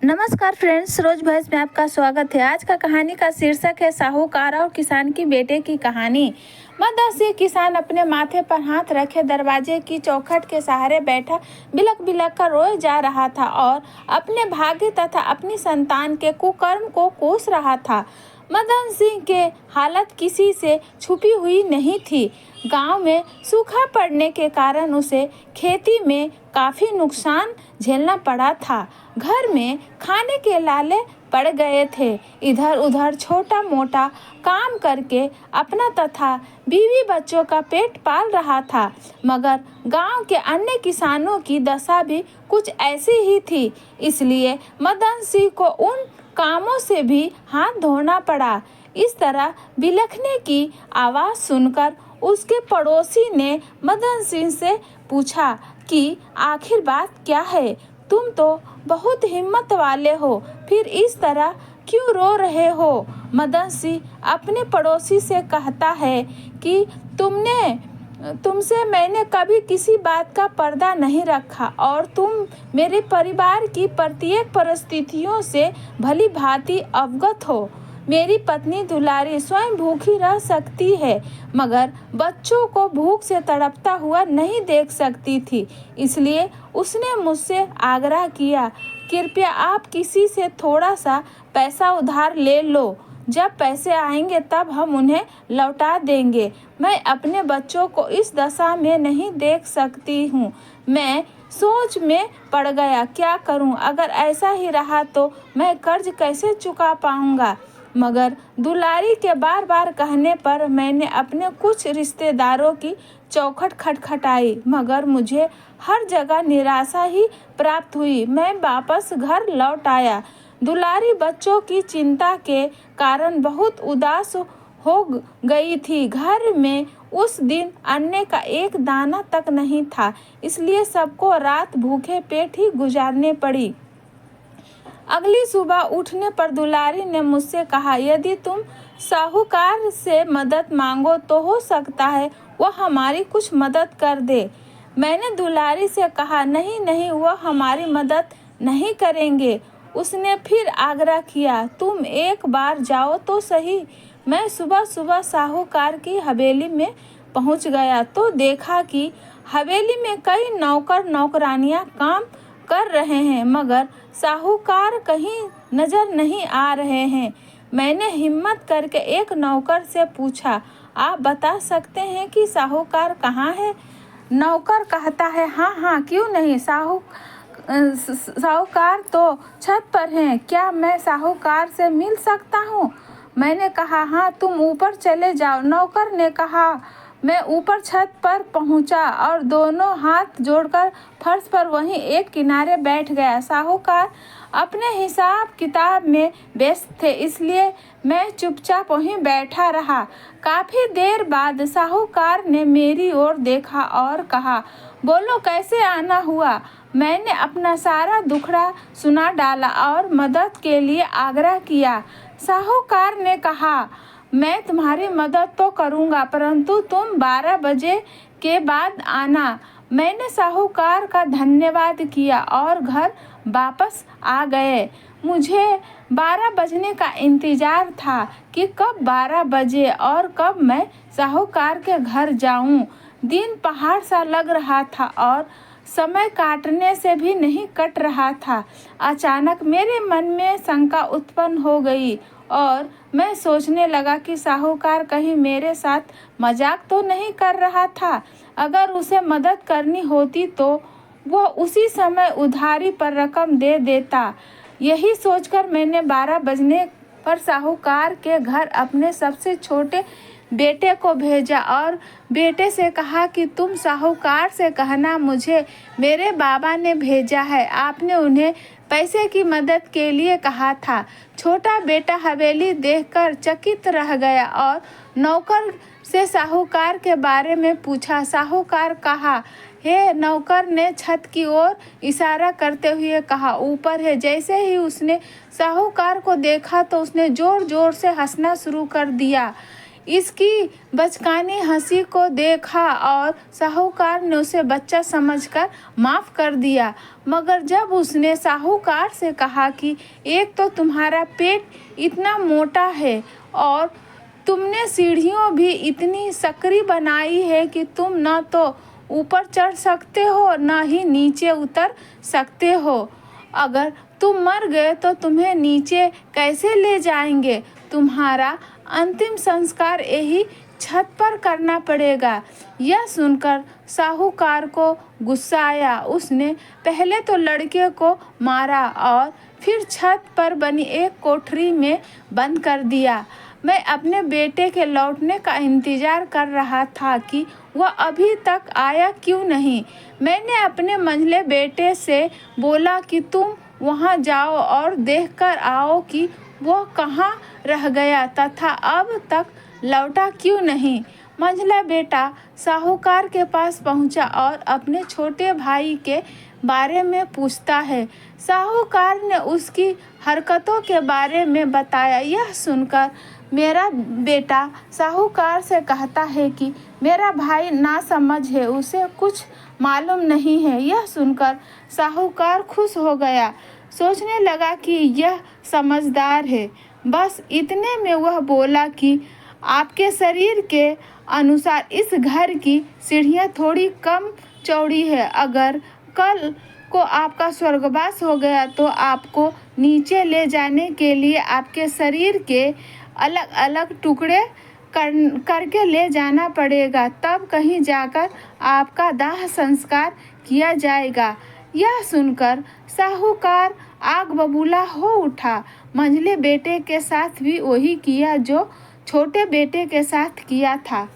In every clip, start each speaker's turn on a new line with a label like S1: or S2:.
S1: नमस्कार फ्रेंड्स, रोज भैंस में आपका स्वागत है। आज का कहानी का शीर्षक है साहूकार और किसान की बेटे की कहानी। मदन सिंह किसान अपने माथे पर हाथ रखे दरवाजे की चौखट के सहारे बैठा बिलक बिलक कर रोए जा रहा था और अपने भाग्य तथा अपनी संतान के कुकर्म को कोस रहा था। मदन सिंह के हालत किसी से छुपी हुई नहीं थी। गांव में सूखा पड़ने के कारण उसे खेती में काफ़ी नुकसान झेलना पड़ा था। घर में खाने के लाले पड़ गए थे। इधर उधर छोटा मोटा काम करके अपना तथा बीवी बच्चों का पेट पाल रहा था। मगर गांव के अन्य किसानों की दशा भी कुछ ऐसी ही थी। इसलिए मदन सिंह को उन कामों से भी हाथ धोना पड़ा। इस तरह बिलखने की आवाज़ सुनकर उसके पड़ोसी ने मदन सिंह से पूछा कि आखिर बात क्या है? तुम तो बहुत हिम्मत वाले हो, फिर इस तरह क्यों रो रहे हो? मदन सिंह अपने पड़ोसी से कहता है कि तुमसे मैंने कभी किसी बात का पर्दा नहीं रखा और तुम मेरे परिवार की प्रत्येक परिस्थितियों से भली भांति अवगत हो। मेरी पत्नी दुलारी स्वयं भूखी रह सकती है, मगर बच्चों को भूख से तड़पता हुआ नहीं देख सकती थी। इसलिए उसने मुझसे आग्रह किया, कृपया आप किसी से थोड़ा सा पैसा उधार ले लो। जब पैसे आएंगे तब हम उन्हें लौटा देंगे। मैं अपने बच्चों को इस दशा में नहीं देख सकती हूँ। मैं सोच में पड़ गया, क्या करूँ? अगर ऐसा ही रहा तो मैं कर्ज कैसे चुका पाऊँगा? मगर दुलारी के बार बार कहने पर मैंने अपने कुछ रिश्तेदारों की चौखट खटखटाई, मगर मुझे हर जगह निराशा ही प्राप्त हुई। मैं वापस घर लौट आया। दुलारी बच्चों की चिंता के कारण बहुत उदास हो गई थी। घर में उस दिन अन्न का एक दाना तक नहीं था, इसलिए सबको रात भूखे पेट ही गुजारने पड़ी। अगली सुबह उठने पर दुलारी ने मुझसे कहा, यदि तुम साहूकार से मदद मांगो तो हो सकता है वह हमारी कुछ मदद कर दे। मैंने दुलारी से कहा, नहीं नहीं, वह हमारी मदद नहीं करेंगे। उसने फिर आग्रह किया, तुम एक बार जाओ तो सही। मैं सुबह सुबह साहूकार की हवेली में पहुंच गया तो देखा कि हवेली में कई नौकर नौकरानियां काम कर रहे हैं, मगर साहूकार कहीं नजर नहीं आ रहे हैं। मैंने हिम्मत करके एक नौकर से पूछा, आप बता सकते हैं कि साहूकार कहाँ है? नौकर कहता है, हाँ हाँ, क्यों नहीं, साहूकार तो छत पर हैं। क्या मैं साहूकार से मिल सकता हूँ? मैंने कहा, हाँ, तुम ऊपर चले जाओ। नौकर ने कहा। मैं ऊपर छत पर पहुंचा और दोनों हाथ जोड़कर फर्श पर वहीं एक किनारे बैठ गया। साहूकार अपने हिसाब किताब में व्यस्त थे, इसलिए मैं चुपचाप वहीं बैठा रहा। काफ़ी देर बाद साहूकार ने मेरी ओर देखा और कहा, बोलो, कैसे आना हुआ? मैंने अपना सारा दुखड़ा सुना डाला और मदद के लिए आग्रह किया। साहूकार ने कहा, मैं तुम्हारी मदद तो करूँगा, परंतु तुम 12 बजे के बाद आना। मैंने साहूकार का धन्यवाद किया और घर वापस आ गए। मुझे 12 बजने का इंतज़ार था कि कब 12 बजे और कब मैं साहूकार के घर जाऊं। दिन पहाड़ सा लग रहा था और समय काटने से भी नहीं कट रहा था। अचानक मेरे मन में शंका उत्पन्न हो गई और मैं सोचने लगा कि साहूकार कहीं मेरे साथ मजाक तो नहीं कर रहा था। अगर उसे मदद करनी होती तो वह उसी समय उधारी पर रकम दे देता। यही सोचकर मैंने 12 बजने पर साहूकार के घर अपने सबसे छोटे बेटे को भेजा और बेटे से कहा कि तुम साहूकार से कहना मुझे मेरे बाबा ने भेजा है, आपने उन्हें पैसे की मदद के लिए कहा था। छोटा बेटा हवेली देखकर चकित रह गया और नौकर से साहूकार के बारे में पूछा। साहूकार कहा है? नौकर ने छत की ओर इशारा करते हुए कहा, ऊपर है। जैसे ही उसने साहूकार को देखा तो उसने जोर जोर से हंसना शुरू कर दिया। इसकी बचकानी हंसी को देखा और साहूकार ने उसे बच्चा समझकर माफ़ कर दिया। मगर जब उसने साहूकार से कहा कि एक तो तुम्हारा पेट इतना मोटा है और तुमने सीढ़ियों भी इतनी सकरी बनाई है कि तुम न तो ऊपर चढ़ सकते हो न ही नीचे उतर सकते हो। अगर तुम मर गए तो तुम्हें नीचे कैसे ले जाएंगे? तुम्हारा अंतिम संस्कार यही छत पर करना पड़ेगा। यह सुनकर साहूकार को गुस्सा आया। उसने पहले तो लड़के को मारा और फिर छत पर बनी एक कोठरी में बंद कर दिया। मैं अपने बेटे के लौटने का इंतज़ार कर रहा था कि वह अभी तक आया क्यों नहीं। मैंने अपने मंझले बेटे से बोला कि तुम वहां जाओ और देखकर आओ कि वह कहाँ रह गया तथा अब तक लौटा क्यों नहीं। मंझला बेटा साहूकार के पास पहुंचा और अपने छोटे भाई के बारे में पूछता है। साहूकार ने उसकी हरकतों के बारे में बताया। यह सुनकर मेरा बेटा साहूकार से कहता है कि मेरा भाई नासमझ है, उसे कुछ मालूम नहीं है। यह सुनकर साहूकार खुश हो गया, सोचने लगा कि यह समझदार है। बस इतने में वह बोला कि आपके शरीर के अनुसार इस घर की सीढ़ियाँ थोड़ी कम चौड़ी है। अगर कल को आपका स्वर्गवास हो गया तो आपको नीचे ले जाने के लिए आपके शरीर के अलग अलग टुकड़े करके ले जाना पड़ेगा, तब कहीं जाकर आपका दाह संस्कार किया जाएगा। यह सुनकर साहूकार आग बबूला हो उठा। मंझले बेटे के साथ भी वही किया जो छोटे बेटे के साथ किया था।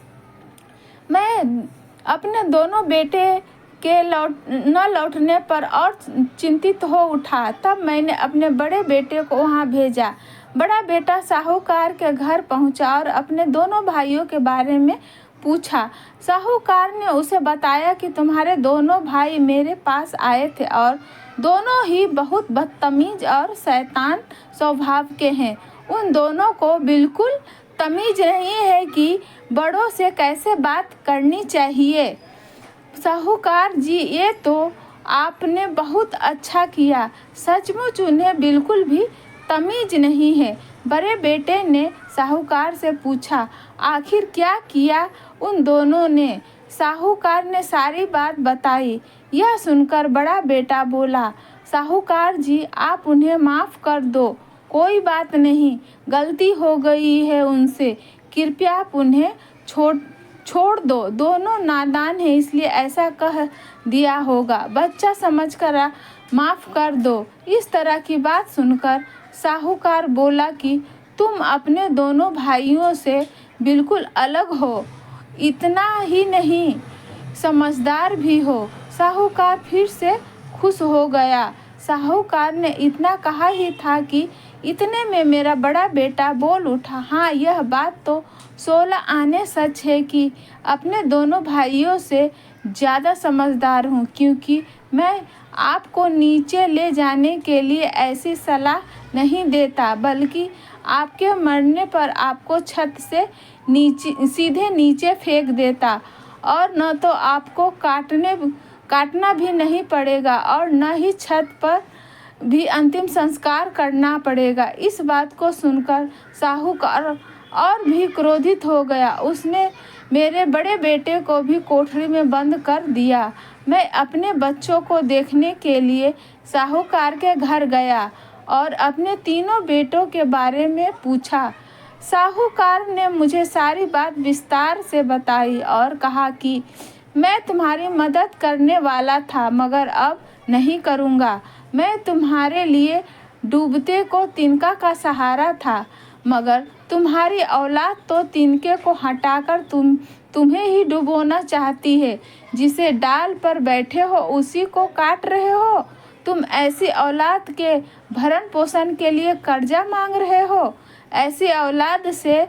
S1: मैं अपने दोनों बेटे के न लौटने पर और चिंतित हो उठा। तब मैंने अपने बड़े बेटे को वहां भेजा। बड़ा बेटा साहूकार के घर पहुंचा और अपने दोनों भाइयों के बारे में पूछा। साहूकार ने उसे बताया कि तुम्हारे दोनों भाई मेरे पास आए थे और दोनों ही बहुत बदतमीज और शैतान स्वभाव के हैं। उन दोनों को बिल्कुल तमीज नहीं है कि बड़ों से कैसे बात करनी चाहिए। साहूकार जी, ये तो आपने बहुत अच्छा किया। सचमुच उन्हें बिल्कुल भी तमीज नहीं है। बड़े बेटे ने साहूकार से पूछा, आखिर क्या किया उन दोनों ने? साहूकार ने सारी बात बताई। यह सुनकर बड़ा बेटा बोला, साहूकार जी, आप उन्हें माफ़ कर दो। कोई बात नहीं, गलती हो गई है उनसे। कृपया आप उन्हें छोड़ दो। दोनों नादान हैं, इसलिए ऐसा कह दिया होगा। बच्चा समझकर माफ़ कर दो। इस तरह की बात सुनकर साहूकार बोला कि तुम अपने दोनों भाइयों से बिल्कुल अलग हो। इतना ही नहीं, समझदार भी हो। साहूकार फिर से खुश हो गया। साहूकार ने इतना कहा ही था कि इतने में मेरा बड़ा बेटा बोल उठा, हाँ, यह बात तो 16 आने सच है कि अपने दोनों भाइयों से ज़्यादा समझदार हूँ, क्योंकि मैं आपको नीचे ले जाने के लिए ऐसी सलाह नहीं देता, बल्कि आपके मरने पर आपको छत से सीधे नीचे फेंक देता और न तो आपको काटना भी नहीं पड़ेगा और न ही छत पर भी अंतिम संस्कार करना पड़ेगा। इस बात को सुनकर साहूकार और भी क्रोधित हो गया। उसने मेरे बड़े बेटे को भी कोठरी में बंद कर दिया। मैं अपने बच्चों को देखने के लिए साहूकार के घर गया और अपने तीनों बेटों के बारे में पूछा। साहूकार ने मुझे सारी बात विस्तार से बताई और कहा कि मैं तुम्हारी मदद करने वाला था, मगर अब नहीं करूँगा। मैं तुम्हारे लिए डूबते को तिनका का सहारा था, मगर तुम्हारी औलाद तो तिनके को हटाकर तुम्हें ही डुबोना चाहती है। जिसे डाल पर बैठे हो उसी को काट रहे हो। तुम ऐसी औलाद के भरण पोषण के लिए कर्जा मांग रहे हो। ऐसी औलाद से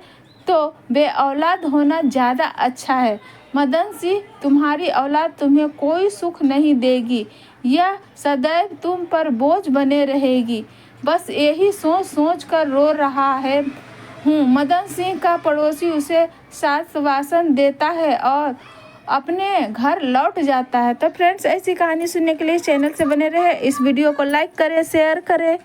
S1: तो बे औलाद होना ज़्यादा अच्छा है। मदन सिंह, तुम्हारी औलाद तुम्हें कोई सुख नहीं देगी। यह सदैव तुम पर बोझ बने रहेगी। बस यही सोच सोच कर रो रहा है हूँ। मदन सिंह का पड़ोसी उसे शासन देता है और अपने घर लौट जाता है। तो फ्रेंड्स, ऐसी कहानी सुनने के लिए चैनल से बने रहे। इस वीडियो को लाइक करें, शेयर करें।